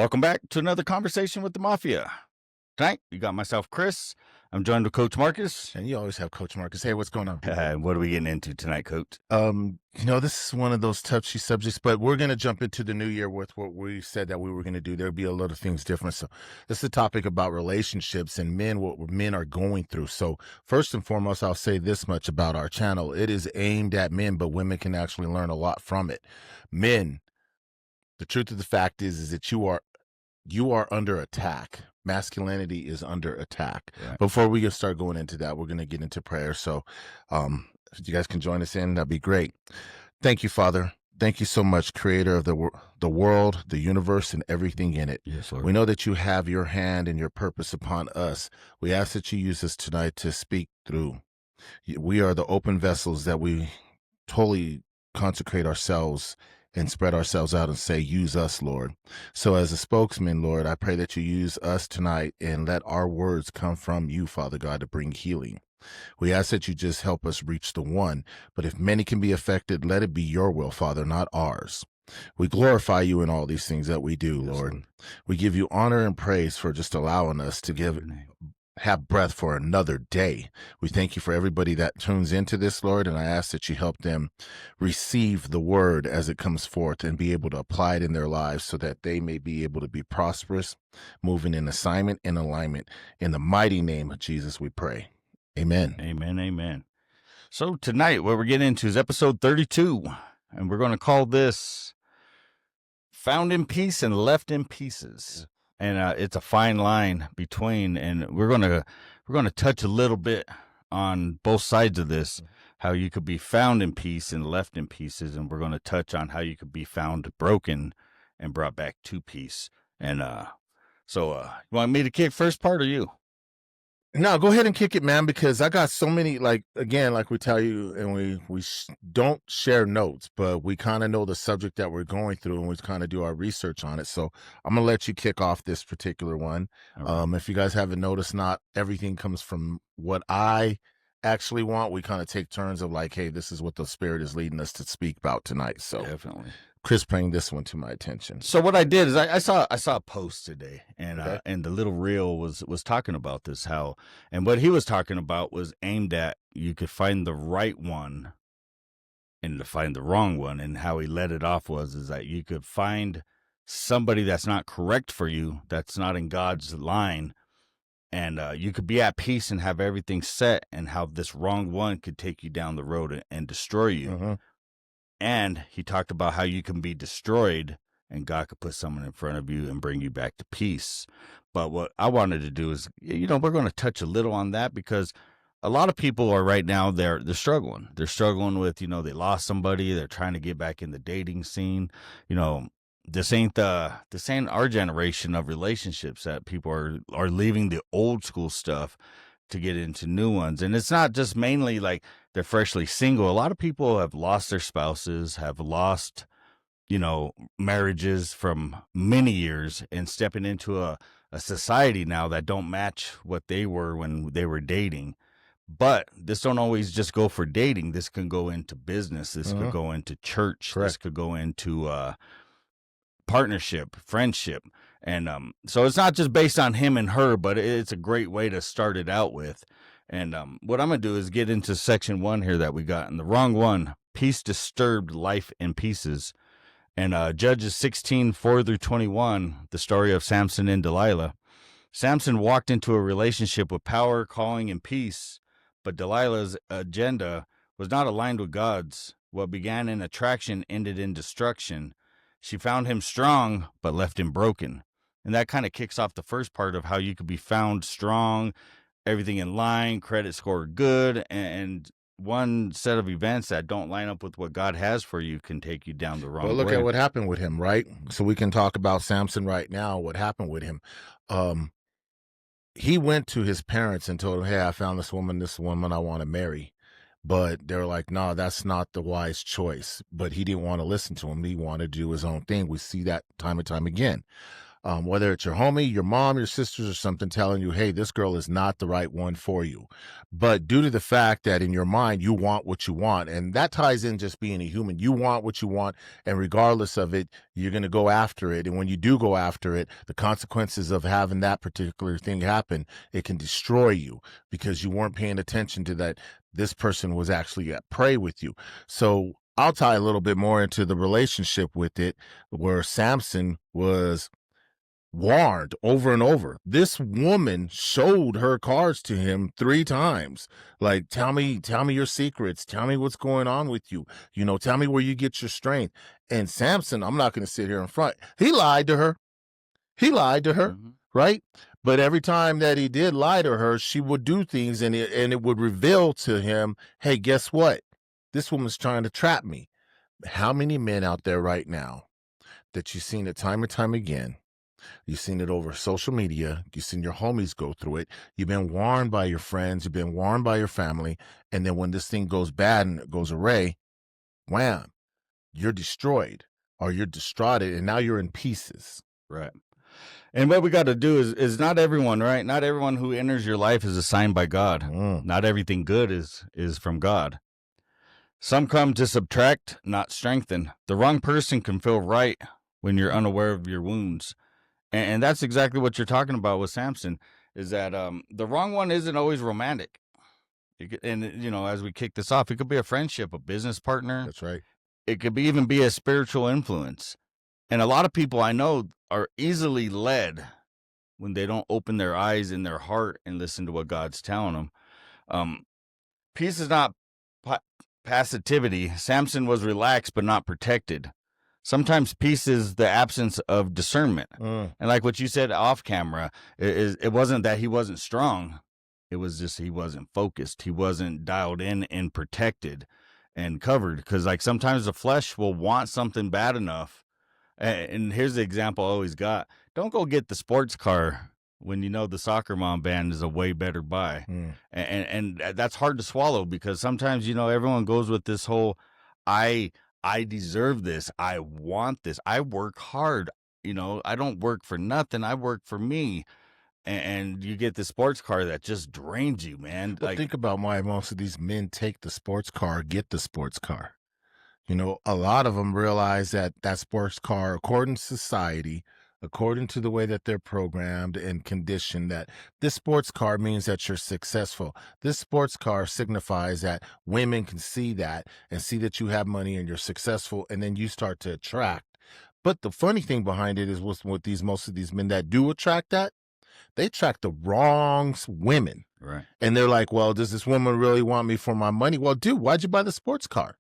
Welcome back to another conversation with the Mafia. Tonight, you got myself, Chris. I'm joined with Coach Marcus. And you always have Coach Marcus. Hey, what's going on? What are we getting into tonight, Coach? This is one of those touchy subjects, but we're going to jump into the new year with what we said that we were going to do. There'll be a lot of things different. So this is a topic about relationships and what men are going through. So first and foremost, I'll say this much about our channel. It is aimed at men, but women can actually learn a lot from it. Men, the truth of the fact is that you are under attack. Masculinity is under attack. Yeah. Before we start going into that, we're going to get into prayer. So if you guys can join us in, that'd be great. Thank you, Father. Thank you so much, creator of the world, the universe, and everything in it. Yes, Lord. We know that you have your hand and your purpose upon us. We ask that you use us tonight to speak through. We are the open vessels that we totally consecrate ourselves and spread ourselves out and say, use us, Lord. So as a spokesman, Lord, I pray that you use us tonight and let our words come from you, Father God, to bring healing. We ask that you just help us reach the one, but if many can be affected, let it be your will, Father, not ours. We glorify you in all these things that we do, Lord. We give you honor and praise for just allowing us to have breath for another day. We thank you for everybody that tunes into this, Lord, and I ask that you help them receive the word as it comes forth and be able to apply it in their lives so that they may be able to be prosperous, moving in assignment and alignment. In the mighty name of Jesus, we pray. Amen. Amen, amen. So tonight, what we're getting into is episode 32, and we're going to call this Found in Peace and Left in Pieces. And it's a fine line between, and we're gonna touch a little bit on both sides of this, how you could be found in peace and left in pieces, and we're going to touch on how you could be found broken and brought back to peace. And you want me to kick first part or you? No, go ahead and kick it, man, because I got so many, like we tell you, and we don't share notes, but we kind of know the subject that we're going through, and we kind of do our research on it. So I'm going to let you kick off this particular one. Right. If you guys haven't noticed, not everything comes from what I actually want. We kind of take turns of like, hey, this is what the Spirit is leading us to speak about tonight. So definitely. Chris bring this one to my attention. So what I did is I saw a post today, and and the little reel was talking about this, and what he was talking about was aimed at you could find the right one and to find the wrong one, and how he let it off is that you could find somebody that's not correct for you, that's not in God's line, and you could be at peace and have everything set, and how this wrong one could take you down the road and destroy you. Mm-hmm. And he talked about how you can be destroyed and God could put someone in front of you and bring you back to peace. But what I wanted to do is, we're going to touch a little on that, because a lot of people are right now, they're struggling. They're struggling with, they lost somebody. They're trying to get back in the dating scene. This ain't our generation of relationships, that people are leaving the old school stuff to get into new ones. And it's not just mainly like they're freshly single. A lot of people have lost their spouses, have lost, marriages from many years, and stepping into a society now that don't match what they were when they were dating. But this don't always just go for dating. This can go into business. This could go into church. Correct. This could go into partnership, friendship. And so it's not just based on him and her, but it's a great way to start it out with. And what I'm going to do is get into section 1 here that we got. And the wrong one, peace disturbed, life in pieces. And Judges 16:4-21, the story of Samson and Delilah. Samson walked into a relationship with power, calling, and peace, but Delilah's agenda was not aligned with God's. What began in attraction ended in destruction. She found him strong, but left him broken. And that kind of kicks off the first part of how you could be found strong, everything in line, credit score good, and one set of events that don't line up with what God has for you can take you down the wrong way. Well, look at what happened with him, right? So we can talk about Samson right now, what happened with him. He went to his parents and told them, hey, I found this woman I want to marry. But they were like, no, that's not the wise choice. But he didn't want to listen to him. He wanted to do his own thing. We see that time and time again. whether it's your homie, your mom, your sisters, or something telling you, hey, this girl is not the right one for you. But due to the fact that in your mind, you want what you want, and that ties in just being a human, you want what you want, and regardless of it, you're going to go after it. And when you do go after it, the consequences of having that particular thing happen, it can destroy you because you weren't paying attention to that. This person was actually at prey with you. So I'll tie a little bit more into the relationship with it, where Samson was warned over and over. This woman showed her cards to him 3 times. Like, tell me your secrets. Tell me what's going on with you. Tell me where you get your strength. And Samson, I'm not going to sit here in front. He lied to her. Mm-hmm. Right? But every time that he did lie to her, she would do things, and it would reveal to him, hey, guess what? This woman's trying to trap me. How many men out there right now that you've seen it time and time again? You've seen it over social media. You've seen your homies go through it. You've been warned by your friends. You've been warned by your family. And then when this thing goes bad and it goes awry, wham, you're destroyed or you're distraught, and now you're in pieces. Right. And what we got to do is not everyone, right? Not everyone who enters your life is assigned by God. Not everything good is from God. Some come to subtract, not strengthen. The wrong person can feel right when you're unaware of your wounds. And that's exactly what you're talking about with Samson, is that the wrong one isn't always romantic. And, as we kick this off, it could be a friendship, a business partner. That's right. It could even be a spiritual influence. And a lot of people I know are easily led when they don't open their eyes and their heart and listen to what God's telling them. Peace is not passivity. Samson was relaxed but not protected. Sometimes peace is the absence of discernment. And like what you said off camera, it wasn't that he wasn't strong. It was just he wasn't focused. He wasn't dialed in and protected and covered. Because like sometimes the flesh will want something bad enough. And here's the example I always got. Don't go get the sports car when you know the soccer mom band is a way better buy. And that's hard to swallow because sometimes, everyone goes with this whole, I deserve this. I want this. I work hard. I don't work for nothing. I work for me. And you get the sports car that just drains you, man. But think about why most of these men take the sports car, get the sports car. A lot of them realize that sports car, according to society, according to the way that they're programmed and conditioned, that this sports car means that you're successful. This sports car signifies that women can see that and see that you have money and you're successful, and then you start to attract. But the funny thing behind it is with most of these men that do attract that, they attract the wrong women. Right. And they're like, well, does this woman really want me for my money? Well, dude, why'd you buy the sports car?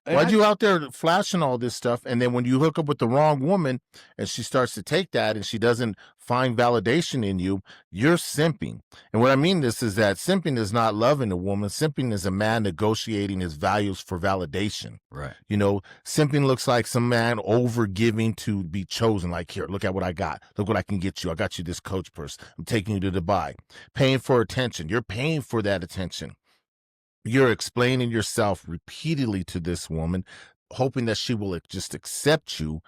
Why'd you out there flashing all this stuff? And then when you hook up with the wrong woman and she starts to take that and she doesn't find validation in you, you're simping. And what I mean is that simping is not loving a woman. Simping is a man negotiating his values for validation. Right. Simping looks like some man over giving to be chosen. Like, here, look at what I got. Look what I can get you. I got you this Coach purse. I'm taking you to Dubai. Paying for attention. You're paying for that attention. You're explaining yourself repeatedly to this woman, hoping that she will just accept you,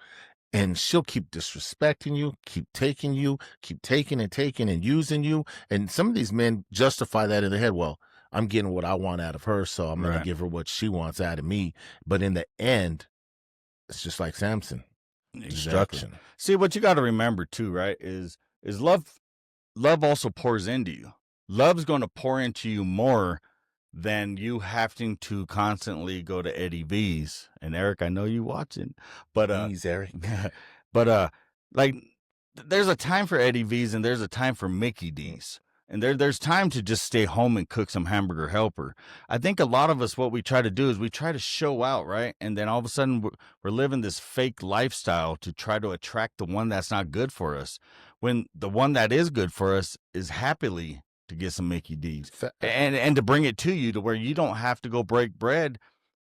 and she'll keep disrespecting you, keep taking and using you. And some of these men justify that in their head. Well, I'm getting what I want out of her, so I'm going to give her what she wants out of me. But in the end, it's just like Samson. Destruction. See, what you got to remember too, right, is love also pours into you. Love's going to pour into you more than you having to constantly go to Eddie V's. And Eric, I know you watching, but Please, Eric. But like there's a time for Eddie V's and there's a time for Mickey D's. And there's time to just stay home and cook some hamburger helper. I think a lot of us, what we try to do is we try to show out, right? And then all of a sudden we're living this fake lifestyle to try to attract the one that's not good for us, when the one that is good for us is happily to get some Mickey D's and to bring it to you to where you don't have to go break bread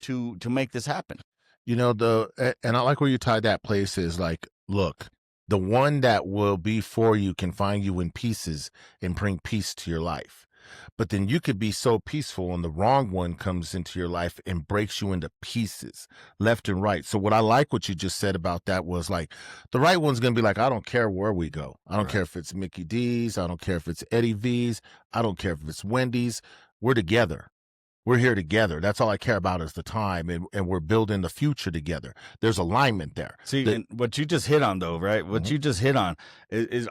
to make this happen. And I like where you tied that place is like, look, the one that will be for you can find you in pieces and bring peace to your life. But then you could be so peaceful and the wrong one comes into your life and breaks you into pieces left and right. So what I like what you just said about that was like the right one's going to be like, I don't care where we go. I don't Right. care if it's Mickey D's. I don't care if it's Eddie V's. I don't care if it's Wendy's. We're together. We're here together. That's all I care about is the time, and we're building the future together. There's alignment there. See, and what you just hit on, though, right? What you just hit on is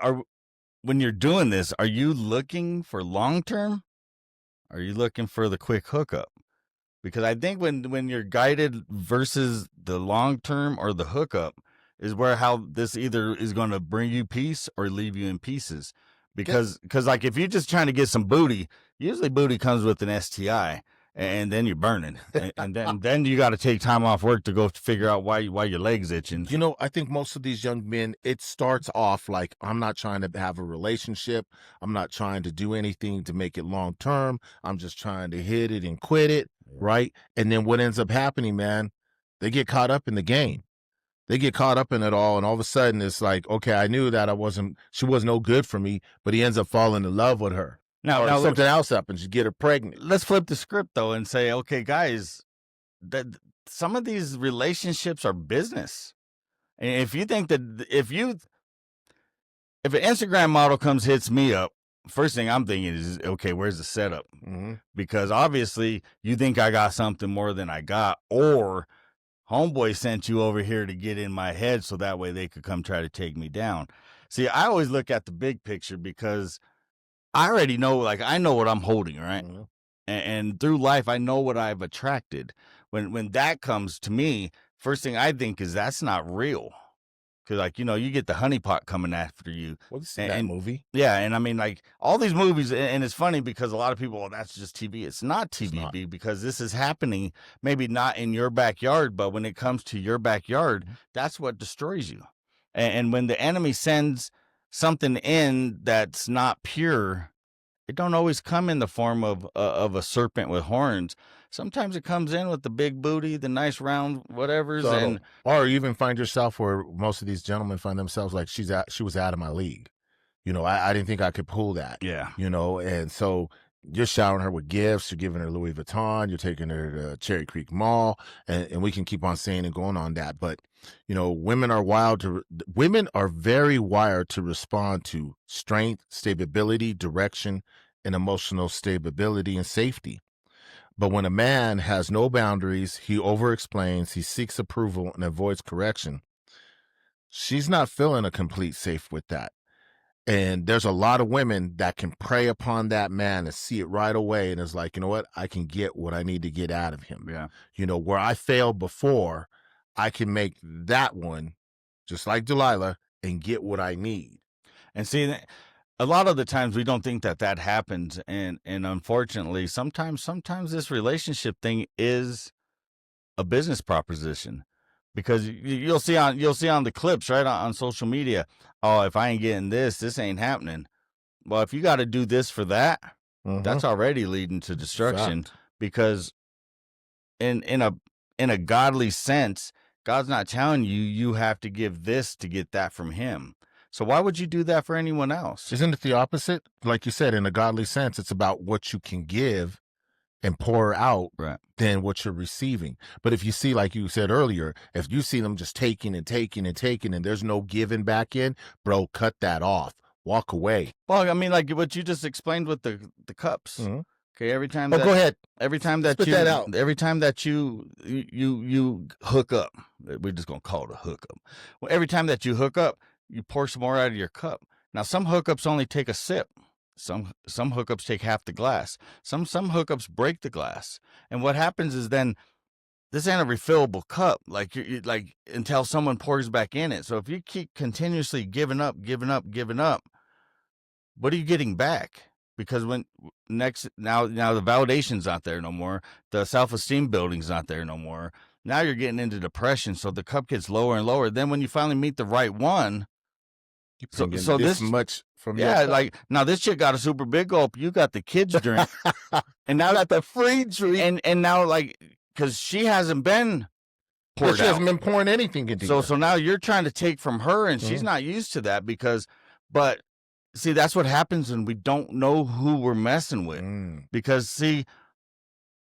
when you're doing this, are you looking for long term? Are you looking for the quick hookup? Because I think when you're guided versus the long term or the hookup is where how this either is going to bring you peace or leave you in pieces. Because like if you're just trying to get some booty, usually booty comes with an STI, and then you're burning, and then you got to take time off work to go figure out why your legs itching. You know, I think most of these young men, it starts off like, I'm not trying to have a relationship. I'm not trying to do anything to make it long term. I'm just trying to hit it and quit it, right? And then what ends up happening, man, they get caught up in the game. They get caught up in it all, and all of a sudden it's like, okay, I knew that she was no good for me, but he ends up falling in love with her. Now something else happens, you get her pregnant. Let's flip the script though and say, okay, guys, that some of these relationships are business. And if you think that if an Instagram model hits me up, first thing I'm thinking is, okay, where's the setup? Because obviously you think I got something more than I got, or homeboy sent you over here to get in my head so that way they could come try to take me down. See, I always look at the big picture because I already know, like, I know what I'm holding, right? And through life, I know what I've attracted. When that comes to me, first thing I think is that's not real. Because, like, you know, you get the honeypot coming after you. Well, this is that movie. Yeah, and I mean, like, all these movies, and it's funny because a lot of people, well, that's just TV. It's not TV, because this is happening, maybe not in your backyard, but when it comes to your backyard, that's what destroys you. And when the enemy sends something in that's not pure, it don't always come in the form of a serpent with horns. Sometimes it comes in with the big booty, the nice round whatevers, or you even find yourself where most of these gentlemen find themselves like she was out of my league. You know, I didn't think I could pull that. Yeah. You know, and so you're showering her with gifts, you're giving her Louis Vuitton, you're taking her to Cherry Creek Mall, and we can keep on saying and going on that. But, you know, women are very wired to respond to strength, stability, direction, and emotional stability and safety. But when a man has no boundaries, he over-explains, he seeks approval, and avoids correction, she's not feeling a complete safe with that. And there's a lot of women that can prey upon that man and see it right away. And is like, you know what? I can get what I need to get out of him. Yeah. You know, where I failed before, I can make that one, just like Delilah, and get what I need. And see, a lot of the times we don't think that happens. And unfortunately, sometimes this relationship thing is a business proposition. Because you'll see on the clips, right, on social media, oh, if I ain't getting this ain't happening. Well, if you got to do this for that, that's already leading to destruction. Fact. Because in a godly sense, God's not telling you have to give this to get that from him. So why would you do that for anyone else? Isn't it the opposite? Like you said, in a godly sense, it's about what you can give and pour out than what you're receiving. But if you see, like you said earlier, if you see them just taking and taking and taking and there's no giving back in, bro, cut that off. Walk away. Well, I mean, like what you just explained with the cups. Okay, every time. Go ahead. Every time that Spit that out. Every time that you hook up, we're just gonna call it a hookup. Well, every time that you hook up, you pour some more out of your cup. Now, some hookups only take a sip. Some hookups take half the glass. Some hookups break the glass. And what happens is then this ain't a refillable cup. Like you like until someone pours back in it. So if you keep continuously giving up, what are you getting back? Because when now the validation's not there no more. The self-esteem building's not there no more. Now you're getting into depression. So the cup gets lower and lower. Then when you finally meet the right one, so this much from like now this chick got a super big gulp. You got the kids drink, and now got the free drink, and now like because she hasn't been poured she hasn't been pouring anything into you. So now you're trying to take from her, and she's not used to that but see, that's what happens when we don't know who we're messing with. Mm. Because see,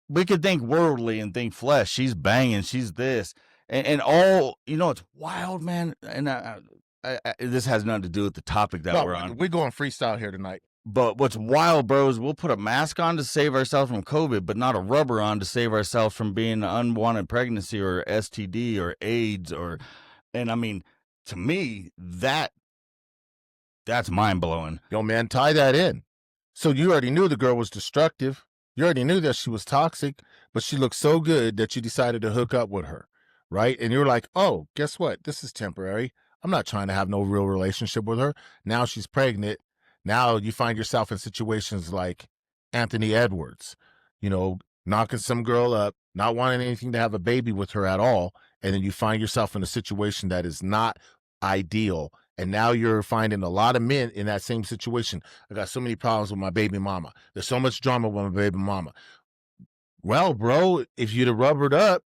we could think worldly and think flesh. She's banging, she's this, and all it's wild, man. And this has nothing to do with the topic that we're on. We're going freestyle here tonight. But what's wild, bro, is we'll put a mask on to save ourselves from COVID, but not a rubber on to save ourselves from being an unwanted pregnancy or STD or AIDS and I mean, to me, that's mind blowing. Yo, man, tie that in. So you already knew the girl was destructive. You already knew that she was toxic, but she looked so good that you decided to hook up with her, right? And you're like, oh, guess what? This is temporary. I'm not trying to have no real relationship with her. Now she's pregnant. Now you find yourself in situations like Anthony Edwards, knocking some girl up, not wanting anything to have a baby with her at all. And then you find yourself in a situation that is not ideal. And now you're finding a lot of men in that same situation. I got so many problems with my baby mama. There's so much drama with my baby mama. Well, bro, if you'd have rubbered up,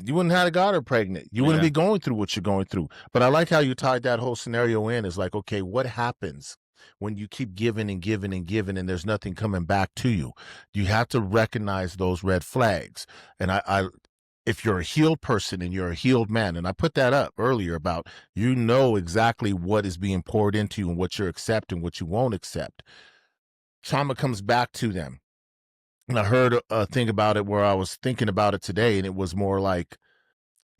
you wouldn't have got her pregnant. You wouldn't be going through what you're going through. But I like how you tied that whole scenario in. It's like, okay, what happens when you keep giving and giving and giving and there's nothing coming back to you? You have to recognize those red flags. And if you're a healed person and you're a healed man, and I put that up earlier about exactly what is being poured into you and what you're accepting, what you won't accept. Trauma comes back to them. And I heard a thing about it where I was thinking about it today, and it was more like,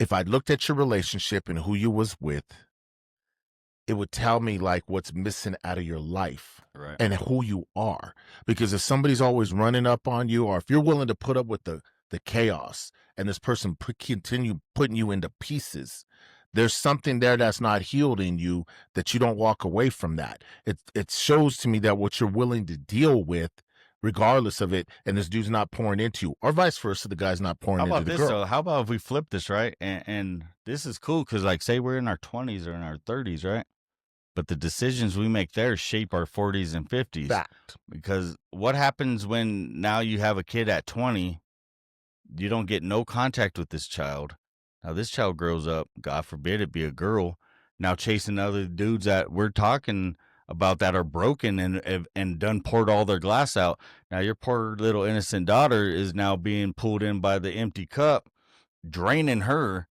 if I looked at your relationship and who you was with, it would tell me like what's missing out of your life and who you are. Because if somebody's always running up on you, or if you're willing to put up with the chaos and this person continue putting you into pieces, there's something there that's not healed in you that you don't walk away from that. It shows to me that what you're willing to deal with, regardless of it, and this dude's not pouring into you, or vice versa, the guy's not pouring into the girl. So how about if we flip this, right? And this is cool because, like, say we're in our 20s or in our 30s, right? But the decisions we make there shape our 40s and 50s. Fact. Because what happens when now you have a kid at 20, you don't get no contact with this child. Now this child grows up, God forbid it be a girl, now chasing other dudes that we're talking about that are broken and done poured all their glass out. Now your poor little innocent daughter is now being pulled in by the empty cup, draining her.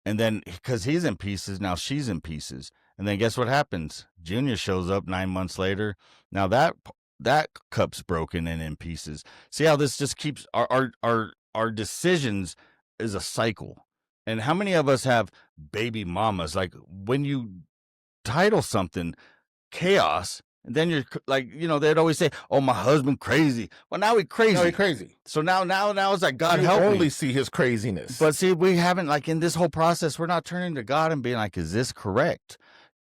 And then because he's in pieces, now she's in pieces. And then guess what happens? Junior shows up 9 months later. Now that cup's broken and in pieces. See how this just keeps our decisions is a cycle. And how many of us have baby mamas? Like when you title something chaos, and then you're like, they'd always say, "Oh, my husband crazy." Well, now he's crazy. No, he's crazy. So now it's like, God help me. You only see his craziness. But see, we haven't, like, in this whole process, we're not turning to God and being like, "Is this correct?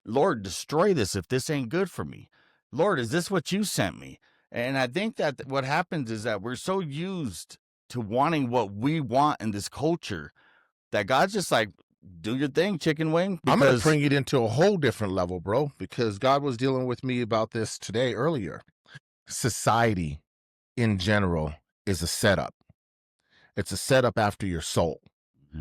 Lord, destroy this if this ain't good for me. Lord, is this what you sent me?" And I think that what happens is that we're so used to wanting what we want in this culture that God's just like, do your thing, chicken wing. I'm going to bring it into a whole different level, bro, because God was dealing with me about this today earlier. Society in general is a setup. It's a setup after your soul.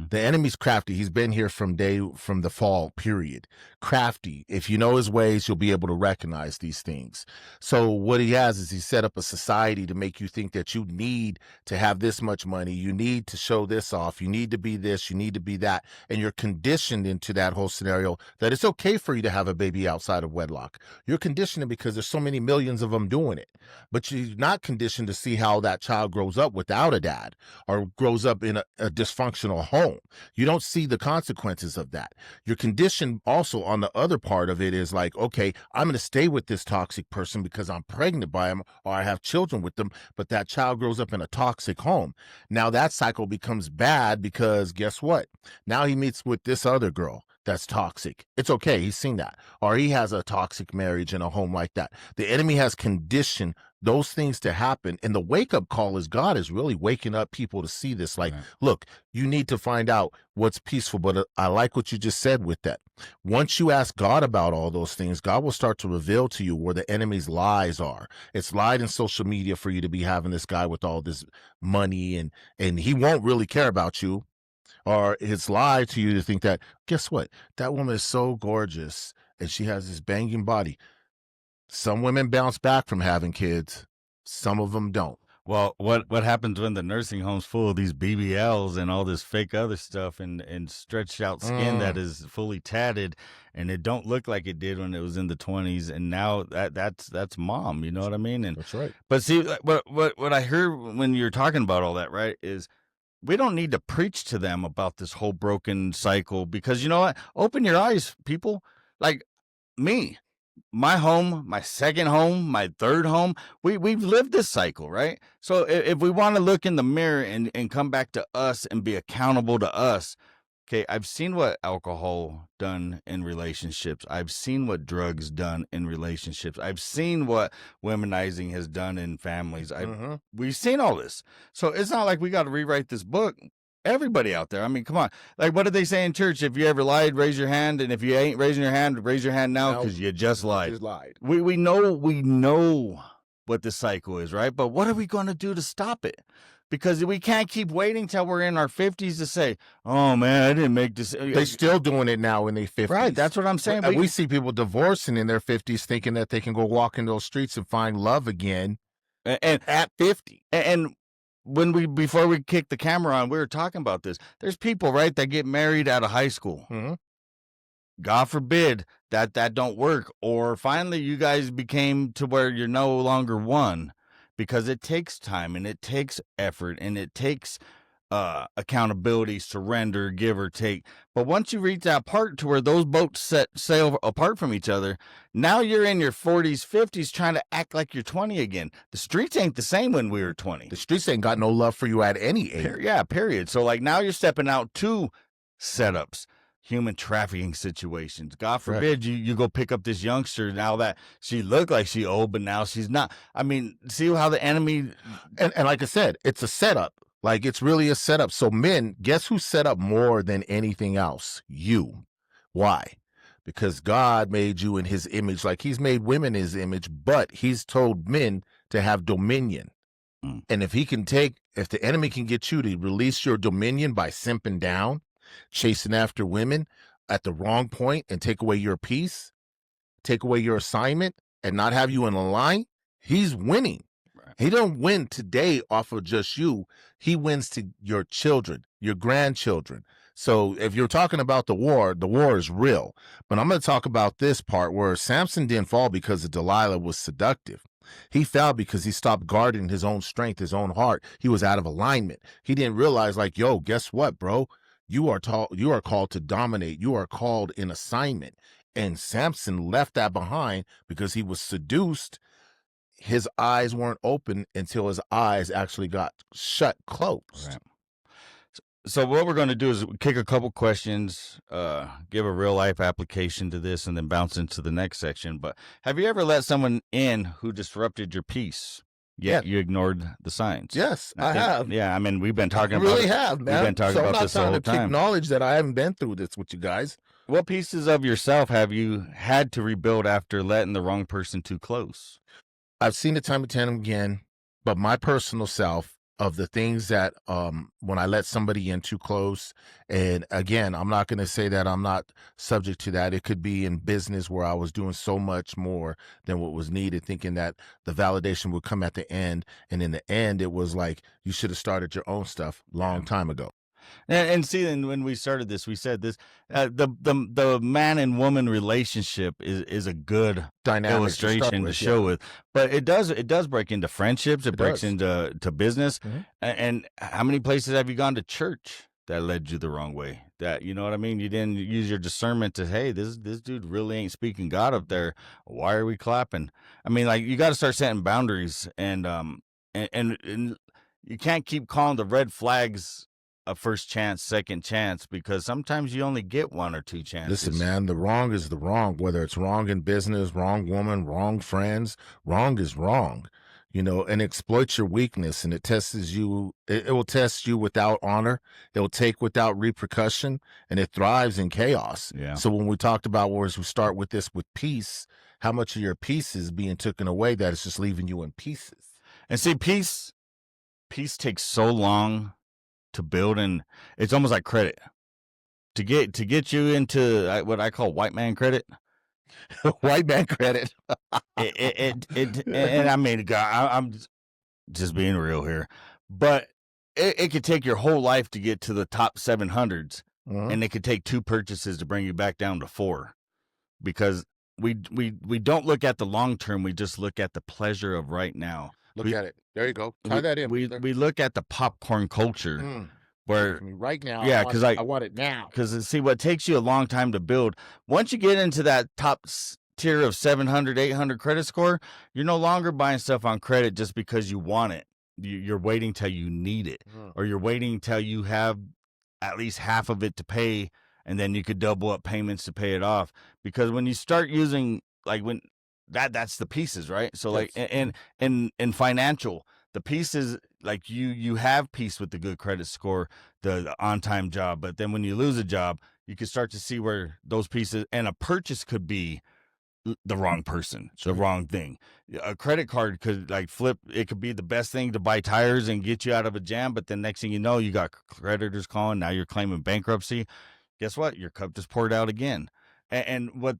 The enemy's crafty. He's been here from the fall, period. Crafty. If you know his ways, you'll be able to recognize these things. So what he has is he set up a society to make you think that you need to have this much money. You need to show this off. You need to be this. You need to be that. And you're conditioned into that whole scenario that it's okay for you to have a baby outside of wedlock. You're conditioned because there's so many millions of them doing it. But you're not conditioned to see how that child grows up without a dad or grows up in a dysfunctional home. You don't see the consequences of that. Your condition also on the other part of it is like, okay, I'm going to stay with this toxic person because I'm pregnant by him or I have children with them, but that child grows up in a toxic home. Now that cycle becomes bad because guess what? Now he meets with this other girl that's toxic. It's okay. He's seen that. Or he has a toxic marriage in a home like that. The enemy has conditioned those things to happen. And the wake-up call is God is really waking up people to see this. Like, look, you need to find out what's peaceful. But I like what you just said with that. Once you ask God about all those things, God will start to reveal to you where the enemy's lies are. It's lied in social media for you to be having this guy with all this money and he won't really care about you. Or it's lied to you to think that, guess what? That woman is so gorgeous and she has this banging body. Some women bounce back from having kids. Some of them don't. Well, what happens when the nursing home's full of these BBLs and all this fake other stuff and stretched out skin that is fully tatted, and it don't look like it did when it was in the 20s, and now that's mom, you know what I mean? And That's right. but see, what I heard when you're talking about all that, right, is we don't need to preach to them about this whole broken cycle, because you know what? Open your eyes, people. Like me, my home, my second home, my third home, we've lived this cycle, right? So if we want to look in the mirror and come back to us and be accountable to us, okay, I've seen what alcohol done in relationships. I've seen what drugs done in relationships. I've seen what womanizing has done in families. We've seen all this. So it's not like we got to rewrite this book. Everybody out there, I mean, come on. Like, what did they say in church? If you ever lied, raise your hand. And if you ain't raising your hand, raise your hand now, because you just lied. We know what the cycle is, right? But what are we going to do to stop it? Because we can't keep waiting till we're in our 50s to say, oh, man, I didn't make this. They're still doing it now in their 50s. Right, that's what I'm saying. We see people divorcing in their 50s thinking that they can go walk in those streets and find love again and at 50. And before we kicked the camera on, we were talking about this. There's people, right, that get married out of high school. God forbid that don't work. Or finally, you guys became to where you're no longer one, because it takes time and it takes effort and it takes accountability, surrender, give or take. But once you reach that part to where those boats sail apart from each other, now you're in your 40s, 50s trying to act like you're 20 again. The streets ain't the same when we were 20. The streets ain't got no love for you at any age. Yeah, period. So like now you're stepping out to setups, human trafficking situations. God forbid you go pick up this youngster now that she looked like she old, but now she's not. I mean, see how the enemy... And like I said, it's a setup. Like, it's really a setup. So men, guess who set up more than anything else? You. Why? Because God made you in his image. Like, he's made women in his image, but he's told men to have dominion. And if the enemy can get you to release your dominion by simping down, chasing after women at the wrong point and take away your peace, take away your assignment and not have you in a line, he's winning. He don't win today off of just you. He wins to your children, your grandchildren. So if you're talking about the war is real. But I'm going to talk about this part where Samson didn't fall because Delilah was seductive. He fell because he stopped guarding his own strength, his own heart. He was out of alignment. He didn't realize, like, yo, guess what, bro? You are called to dominate. You are called in assignment. And Samson left that behind because he was seduced. His eyes weren't open until his eyes actually got closed. Right. So what we're going to do is kick a couple questions, give a real life application to this, and then bounce into the next section. But have you ever let someone in who disrupted your peace? Yet you ignored the signs. Yes, I have. Yeah, I mean, we've been talking about really have, man. We've been talking about this the whole time. I'm not trying to acknowledge that I haven't been through this with you guys. What pieces of yourself have you had to rebuild after letting the wrong person too close? I've seen it time and time again, but my personal self of the things that when I let somebody in too close, and again, I'm not going to say that I'm not subject to that. It could be in business where I was doing so much more than what was needed, thinking that the validation would come at the end. And in the end, it was like, you should have started your own stuff long time ago. And see, and when we started this, we said this: the man and woman relationship is a good dynamic illustration to show with, but it does break into friendships. It breaks into business. And how many places have you gone to church that led you the wrong way? That, you know what I mean? You didn't use your discernment to, hey, this dude really ain't speaking God up there. Why are we clapping? I mean, like, you got to start setting boundaries, and you can't keep calling the red flags a first chance, second chance, because sometimes you only get one or two chances. Listen, man, the wrong is the wrong, whether it's wrong in business, wrong woman, wrong friends, wrong is wrong, and exploits your weakness, and it tests you. It will test you without honor. It will take without repercussion, and it thrives in chaos. Yeah. So when we talked about, whereas we start with this with peace, how much of your peace is being taken away that it's just leaving you in pieces. And see, peace takes so long to build, and it's almost like credit to get you into what I call white man credit. White man credit. And I mean, God, I'm just being real here, but it could take your whole life to get to the top 700s, Mhm. and it could take 2 purchases to bring you back down to 4, because we don't look at the long term. We just look at the pleasure of right now. Look We at it. There you go. Tie we that in, we brother. we look at the popcorn culture Give it where, to me right now. yeah, because I want it now. see, what takes you a long time to build, once you get into that top tier of 700, 800 credit score, you're no longer buying stuff on credit just because you want it. You're waiting till you need it, or you're waiting till you have at least half of it to pay, and then you could double up payments to pay it off. Because when you start using, like, when that's the pieces, right? So, like, Yes. in financial, the pieces, like, you have peace with the good credit score, the on-time job, but then when you lose a job, you can start to see where those pieces, and a purchase could be the wrong person, the wrong thing. A credit card could, like, flip. It could be the best thing to buy tires and get you out of a jam, but then next thing you know, you got creditors calling. Now you're claiming bankruptcy. Guess what? Your cup just poured out again. And what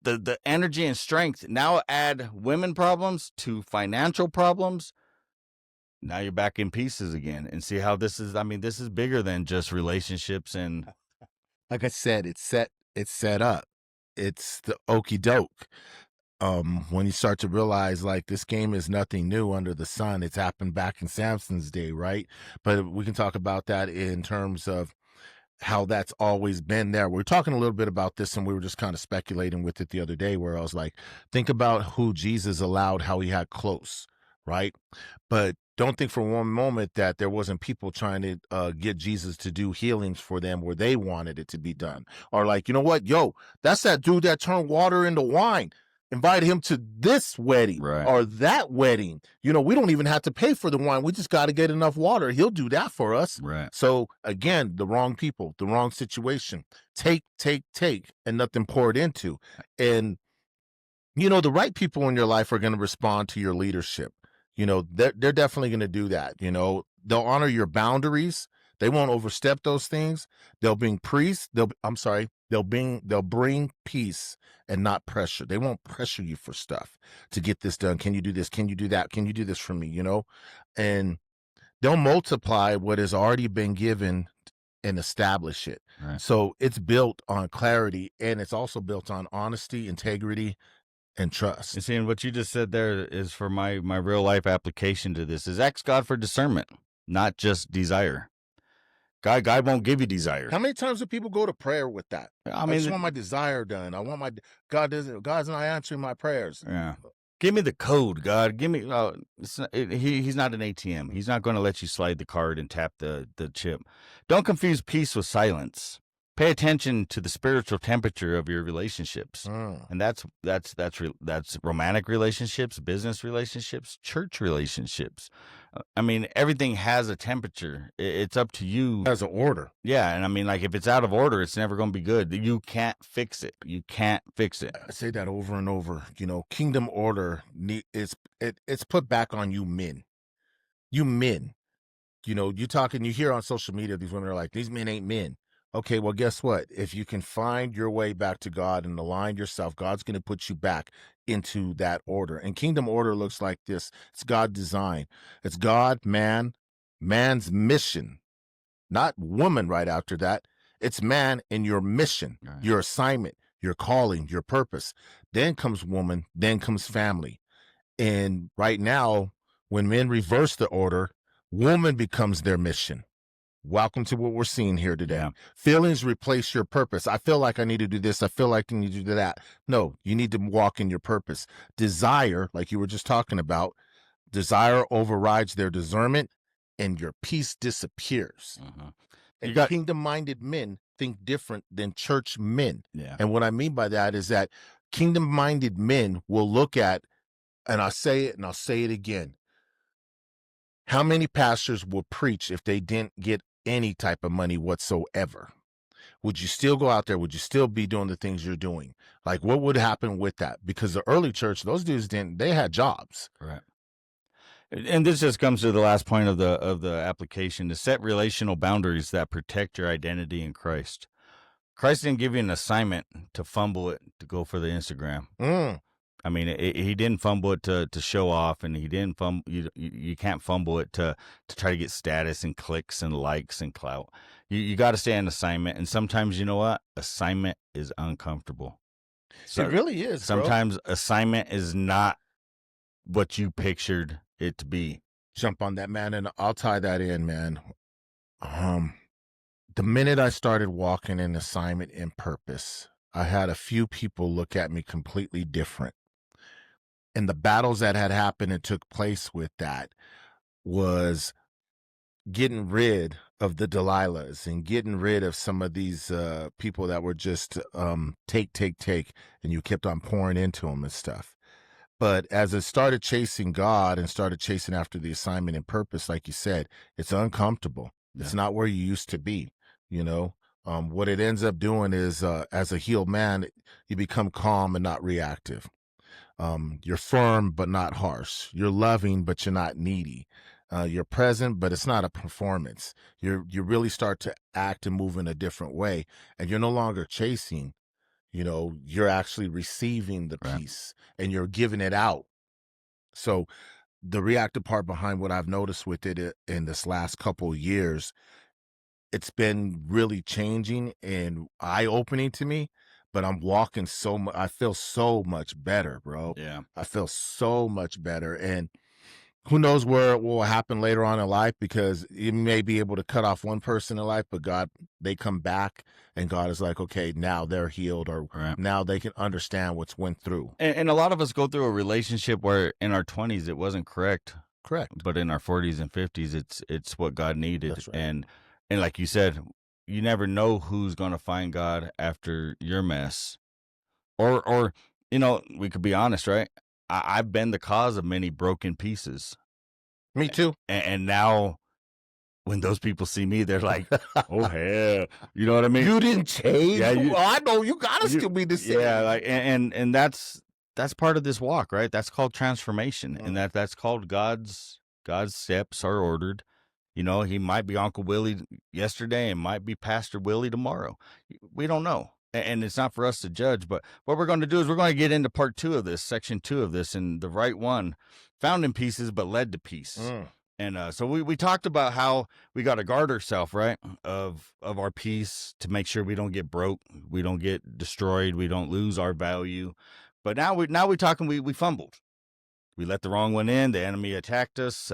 the energy and strength now, add women problems to financial problems. Now you're back in pieces again, and see how this is. I mean, this is bigger than just relationships. And Like I said, it's set up. It's the okey doke. When you start to realize, like, this game is nothing new under the sun. It's happened back in Samson's day, right? But we can talk about that in terms of how that's always been there. We're talking a little bit about this, and we were just kind of speculating with it the other day, where I was like, think about who Jesus allowed, how he had close, right? But don't think for one moment that there wasn't people trying to get Jesus to do healings for them where they wanted it to be done. Or like, you know what? Yo, that's that dude that turned water into wine. Invite him to this wedding or that wedding. You know, we don't even have to pay for the wine. We just got to get enough water. He'll do that for us. Right. So again, the wrong people, the wrong situation. Take, and nothing poured into. And, you know, the right people in your life are going to respond to your leadership. You know, they're definitely going to do that. You know, they'll honor your boundaries. They won't overstep those things. They'll bring peace. They'll bring peace and not pressure. They won't pressure you for stuff to get this done. Can you do this? Can you do that? Can you do this for me? You know, and they'll multiply what has already been given and establish it. Right. So it's built on clarity, and it's also built on honesty, integrity, and trust. And seeing what you just said there is for my real life application to this is ask God for discernment, not just desire. God won't give you desire. How many times do people go to prayer with that? I I mean, just want my desire done. I want my God's not answering my prayers. yeah. Give me the code, God. Give me. He's not an ATM. He's not going to let you slide the card and tap the chip. Don't confuse peace with silence. Pay attention to the spiritual temperature of your relationships, and that's romantic relationships, business relationships, church relationships. I mean, everything has a temperature. It's up to you. As an order. Yeah, and I mean, like, if it's out of order, it's never going to be good. You can't fix it. You can't fix it. I say that over and over. You know, kingdom order it's put back on you men. You men. You know, you hear on social media, these women are like, these men ain't men. Okay, well, guess what? If you can find your way back to God and align yourself, God's going to put you back into that order. And kingdom order looks like this. It's God design. It's God, man's mission, not woman right after that. It's man and your mission, Right. Your assignment, your calling, your purpose. Then comes woman, then comes family. And right now, when men reverse the order, woman becomes their mission. Welcome to what we're seeing here today. Yeah. Feelings replace your purpose. I feel like I need to do this. I feel like I need to do that. No, you need to walk in your purpose. Desire, like you were just talking about, desire overrides their discernment and your peace disappears. Uh-huh. And kingdom-minded men think different than church men. Yeah. And what I mean by that is that kingdom-minded men will look at, and I'll say it and I'll say it again, how many pastors will preach if they didn't get any type of money whatsoever? Would you still go out there? Would you still be doing the things you're doing? Like, what would happen with that? Because the early church, those dudes they had jobs. Right. And this just comes to the last point of the application: to set relational boundaries that protect your identity in Christ. Christ didn't give you an assignment to fumble it to go for the Instagram. I mean, he didn't fumble it to show off, and he didn't fumble. You can't fumble it to try to get status and clicks and likes and clout. You got to stay on assignment, and sometimes you know what? Assignment is uncomfortable. So It really is, bro. sometimes assignment is not what you pictured it to be. Jump on that, man, and I'll tie that in, man. The minute I started walking in assignment and purpose, I had a few people look at me completely different. And the battles that had happened and took place with that was getting rid of the Delilahs and getting rid of some of these people that were just take, and you kept on pouring into them and stuff. But as I started chasing God and started chasing after the assignment and purpose, like you said, it's uncomfortable. Yeah. It's not where you used to be, you know. What it ends up doing is, as a healed man, you become calm and not reactive. You're firm but not harsh. You're loving but you're not needy. You're present, but it's not a performance. You really start to act and move in a different way, and you're no longer chasing. You know, you're actually receiving the peace and you're giving it out. So the reactive part behind what I've noticed with it in this last couple of years, it's been really changing and eye-opening to me. But I'm walking so much. I feel so much better, bro. Yeah. I feel so much better. And who knows where it will happen later on in life, because you may be able to cut off one person in life, but God, they come back and God is like, okay, now they're healed, or now they can understand what's went through. And a lot of us go through a relationship where in our 20s it wasn't correct. But in our 40s and 50s, it's what God needed. That's right. And like you said, you never know who's going to find God after your mess. Or you know, we could be honest, right? I've been the cause of many broken pieces. Me too. And now when those people see me, they're like, oh, hell. You know what I mean? You didn't change. Yeah, well, I know you got to still be the same. Yeah, like, and that's part of this walk, right? That's called transformation. And that's called God's steps are ordered. You know, he might be Uncle Willie yesterday and might be Pastor Willie tomorrow. We don't know. And it's not for us to judge, but what we're going to do is we're going to get into part 2 of this, section 2 of this, and the right one, found in pieces but led to peace. And so we talked about how we got to guard ourselves, right, of our peace, to make sure we don't get broke, we don't get destroyed, we don't lose our value. But now we're talking, we fumbled. We let the wrong one in. The enemy attacked us.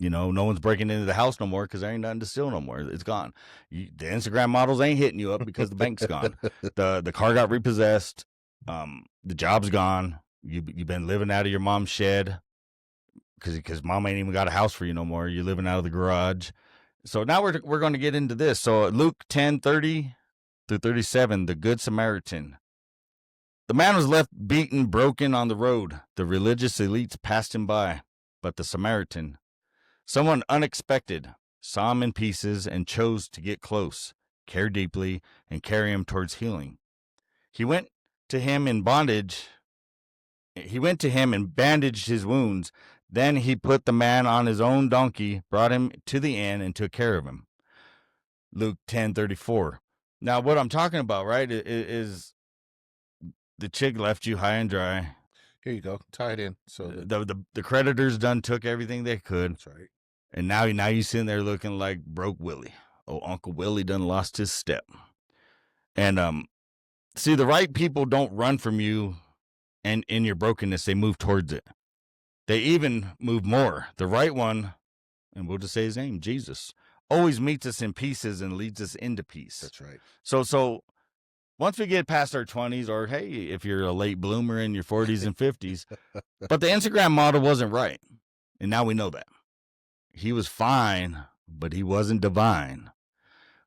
You know, no one's breaking into the house no more because there ain't nothing to steal no more. It's gone. The Instagram models ain't hitting you up because the bank's gone. The car got repossessed. The job's gone. You've been living out of your mom's shed because mom ain't even got a house for you no more. You're living out of the garage. So now we're going to get into this. So Luke 10:30 through 37, the Good Samaritan. The man was left beaten, broken on the road. The religious elites passed him by, but the Samaritan, someone unexpected, saw him in pieces and chose to get close, care deeply, and carry him towards healing. He went to him and bandaged his wounds. Then he put the man on his own donkey, brought him to the inn, and took care of him. Luke 10:34. Now, what I'm talking about, right, is the chick left you high and dry. Here you go. Tie it in. So the creditors done took everything they could. That's right. And now you sitting there looking like broke Willie. Oh, Uncle Willie done lost his step. And see, the right people don't run from you and in your brokenness, they move towards it. They even move more. The right one, and we'll just say his name, Jesus, always meets us in pieces and leads us into peace. That's right. So once we get past our 20s, or hey, if you're a late bloomer in your 40s and 50s, but the Instagram model wasn't right. And now we know that. He was fine, but he wasn't divine.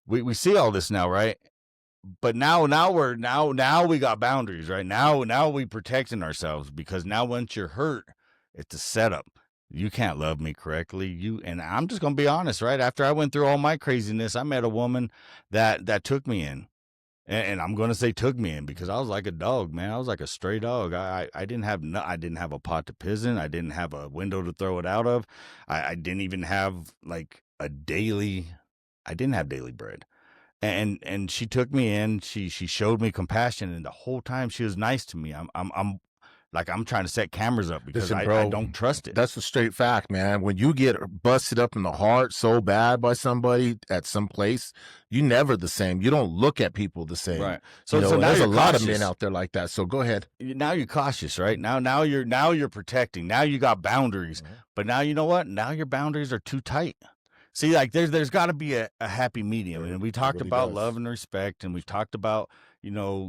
We see all this now, right? But now we got boundaries, right? Now we protecting ourselves, because now once you're hurt, it's a setup. You can't love me correctly. And I'm just gonna be honest, right? After I went through all my craziness, I met a woman that took me in. And I'm going to say took me in, because I was like a dog, man. I was like a stray dog. I didn't have a pot to piss in. I didn't have a window to throw it out of. I didn't even have I didn't have daily bread. and she took me in. She showed me compassion, and the whole time she was nice to me. I'm like, I'm trying to set cameras up because Listen, I bro, don't trust it. that's a straight fact, man. When you get busted up in the heart so bad by somebody at some place, you never the same. You don't look at people the same. Right. So So now there's a you're lot of cautious. men out there like that. So go ahead. Now you're cautious, right? Now you're protecting. Now you got boundaries. But now you know what? Now your boundaries are too tight. See, like there's got to be a happy medium, and we talked really about does. love and respect, and we talked about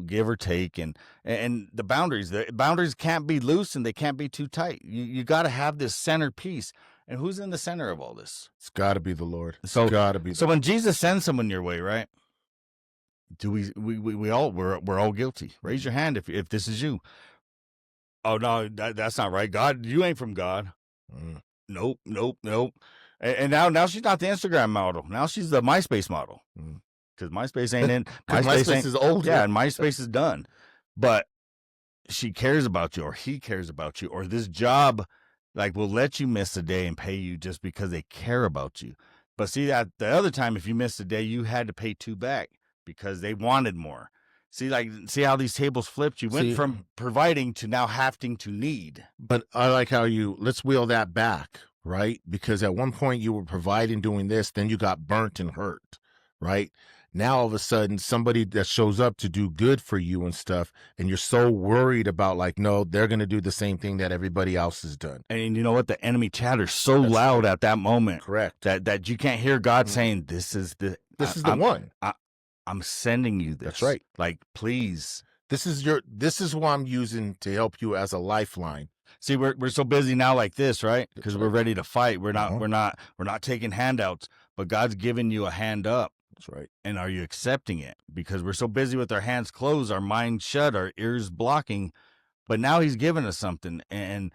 give or take, and the boundaries can't be loose and they can't be too tight. You got to have this center piece, and who's in the center of all this? It's got to be the Lord. It's So got to be. So when Jesus sends someone your way, right? Do we all we're all guilty? Raise your hand if this is you. Oh no, that's not right. God, you ain't from God. Nope. And now she's not the Instagram model. Now she's the MySpace model. Because MySpace ain't in. MySpace is old. Yeah, and MySpace is done. But she cares about you, or he cares about you, or this job like will let you miss a day and pay you just because they care about you. But see, that the other time, if you missed a day, you had to pay 2 back because they wanted more. See how these tables flipped? You went from providing to now having to need. But I like how let's wheel that back, right? Because at one point you were providing, doing this, then you got burnt and hurt, right? Now all of a sudden somebody that shows up to do good for you and stuff, and you're so worried about like, no, they're going to do the same thing that everybody else has done. And you know what? The enemy chatters so loud at that moment. Correct. That you can't hear God saying, this is the one. I'm sending you this. That's right. Like, please. This is what I'm using to help you as a lifeline. See, we're so busy now like this, right? Because we're ready to fight. We're not taking handouts, but God's giving you a hand up. That's right. And are you accepting it? Because we're so busy with our hands closed, our minds shut, our ears blocking. But now he's giving us something, and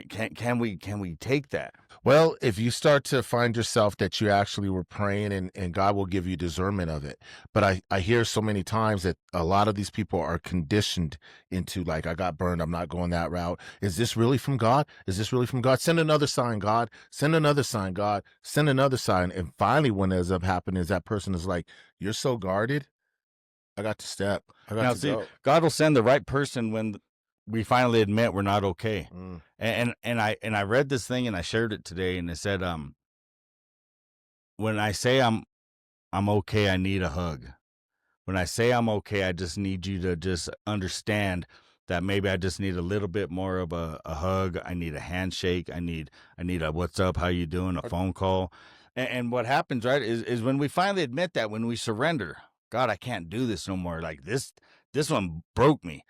can we take that? Well, if you start to find yourself that you actually were praying and God will give you discernment of it. But I hear so many times that a lot of these people are conditioned into like, I got burned, I'm not going that route. Is this really from God? Is this really from God? Send another sign, God. Send another sign, God. Send another sign. And finally, what ends up happening is that person is like, you're so guarded. I got to step. I got to go. God will send the right person when we finally admit we're not okay. And I read this thing and I shared it today, and it said, when I say I'm okay, I need a hug. When I say I'm okay, I just need you to just understand that maybe I just need a little bit more of a hug. I need a handshake. I need a what's up, how you doing, a phone call. And what happens, right, is when we finally admit that, when we surrender, God, I can't do this no more. Like this one broke me.